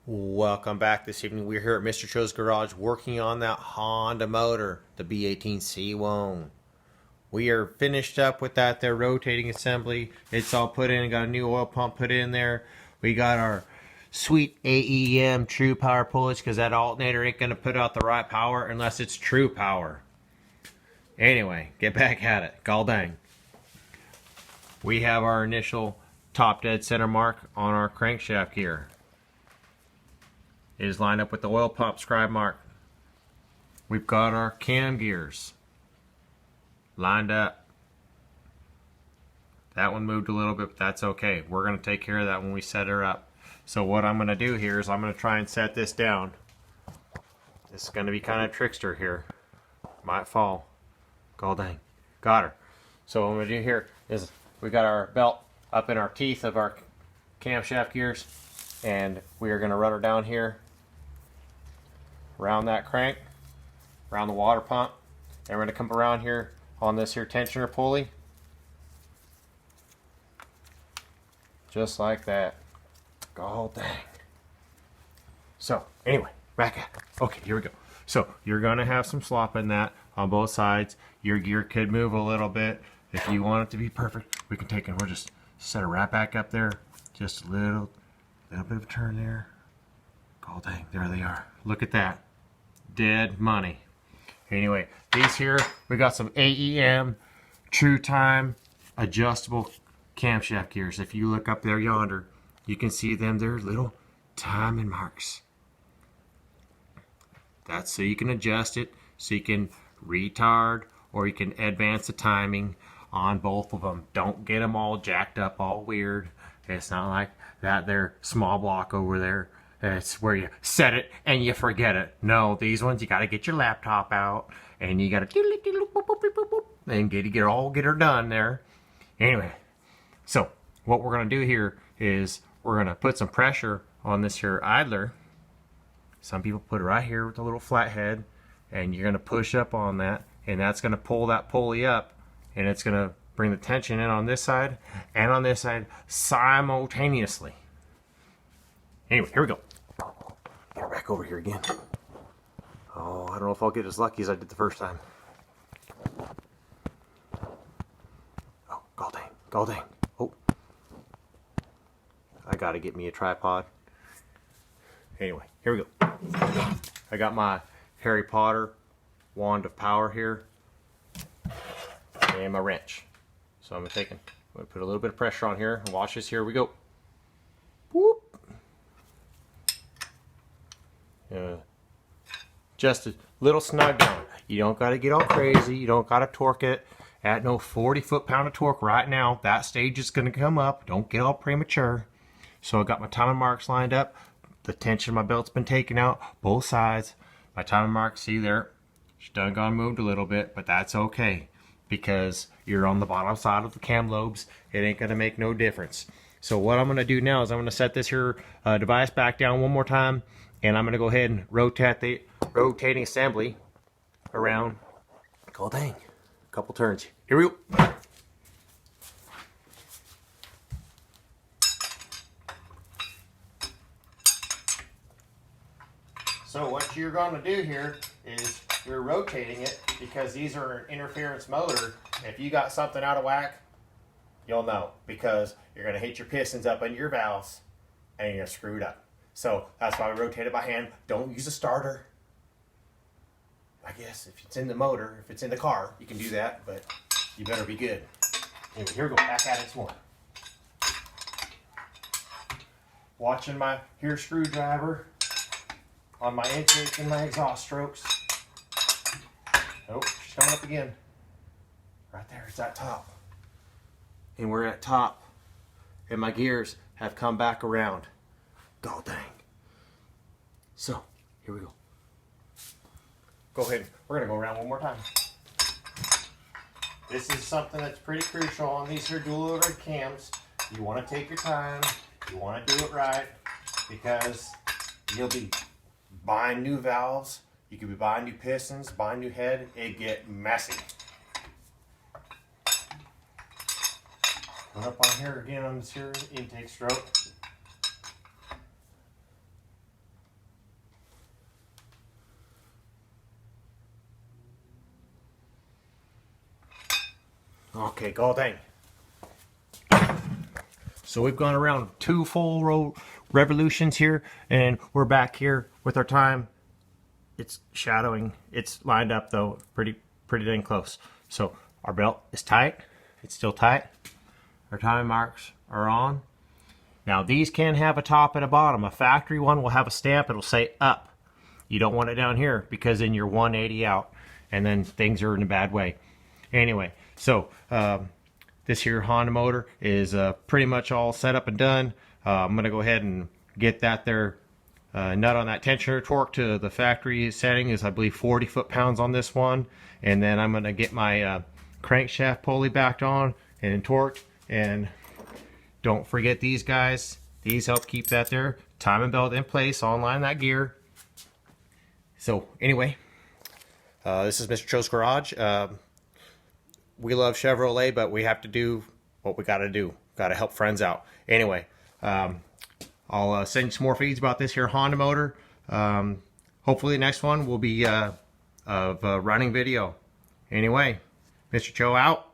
Welcome back. This evening we're here at Mr. Cho's garage working on that Honda motor, the B18C1. We are finished up with that there rotating assembly. It's all put in, got a new oil pump put in there. We got our sweet AEM true power pullage because that alternator ain't going to put out the right power unless it's true power. Anyway, get back at it. Gall dang. We have our initial top dead center mark on our crankshaft gear. It is lined up with the oil pump scribe mark. We've got our cam gears lined up. That one moved a little bit, but that's okay. We're going to take care of that when we set her up. So what I'm going to do here is I'm going to try and set this down. This is going to be kind of trickster here. Might fall. Gall dang. Got her. So what I'm going to do here is we got our belt up in our teeth of our camshaft gears, and we are going to run her down here around that crank, around the water pump, and we're going to come around here on this here tensioner pulley, just like that. Gall dang. So anyway, back at it. Okay, here we go. So you're going to have some slop in that on both sides. Your gear could move a little bit. If you want it to be perfect, we can take it. We'll just set it right back up there. Just a little bit of a turn there. Gall dang, there they are. Look at that. Dead money. Anyway, these here, we got some AEM true time adjustable camshaft gears. If you look up there yonder, you can see them. They're little timing marks. That's so you can adjust it, so you can retard or you can advance the timing on both of them. Don't get them all jacked up, all weird. It's not like that there small block over there. It's where you set it and you forget it. No, these ones you got to get your laptop out and you got to and get her done there. Anyway, so what we're gonna do here is we're gonna put some pressure on this here idler. Some people put it right here with a little flathead, and you're gonna push up on that, and that's gonna pull that pulley up, and it's gonna bring the tension in on this side and on this side simultaneously. Anyway, here we go. Get her back over here again. Oh, I don't know if I'll get as lucky as I did the first time. Oh, gall dang, gall dang. Oh, I gotta get me a tripod. Anyway, here we go. I got my Harry Potter wand of power here and my wrench. So I'm gonna put a little bit of pressure on here and watch this. Here we go. Whoop. Just a little snug down. You don't got to get all crazy. You don't got to torque it at no 40 foot-pound of torque right now. That stage is going to come up. Don't get all premature. So I got my timing marks lined up. The tension of my belt's been taken out, both sides. My timing marks, see there, she's done gone moved a little bit, but that's okay because you're on the bottom side of the cam lobes. It ain't going to make no difference. So what I'm going to do now is I'm going to set this here device back down one more time, and I'm going to go ahead and rotate the rotating assembly around. Gall dang, a couple turns. Here we go. So what you're going to do here is you're rotating it because these are an interference motor. If you got something out of whack, you'll know because you're going to hit your pistons up under your valves and you're screwed up. So that's why we rotate it by hand. Don't use a starter. I guess if it's in the motor, if it's in the car, you can do that, but you better be good. Anyway, here we go, back at it some more. Watching my here screwdriver on my intake and my exhaust strokes. Oh, she's coming up again. Right there, it's at top. And we're at top. And my gears have come back around. Gall dang. So, here we go. Go ahead. We're going to go around one more time. This is something that's pretty crucial on these here dual overhead cams. You want to take your time. You want to do it right because you'll be buying new valves. You could be buying new pistons, buying new head. It get messy. Going up on here again on this here intake stroke. Okay, Golding. So we've gone around 2 full row revolutions here, and we're back here with our time. It's shadowing. It's lined up though, pretty dang close. So our belt is tight. It's still tight. Our time marks are on. Now these can have a top and a bottom. A factory one will have a stamp. It'll say up. You don't want it down here because then you're 180 out, and then things are in a bad way. Anyway, so this here Honda motor is pretty much all set up and done. I'm going to go ahead and get that there nut on that tensioner. Torque to the factory setting is, I believe, 40 foot-pounds on this one. And then I'm going to get my crankshaft pulley backed on and torqued. And don't forget these guys. These help keep that there. Timing belt in place, online that gear. So anyway, this is Mr. Cho's Garage. We love Chevrolet, but we have to do what we got to do. Got to help friends out. Anyway, I'll send you some more feeds about this here Honda motor. Hopefully the next one will be of a running video. Anyway, Mr. Cho out.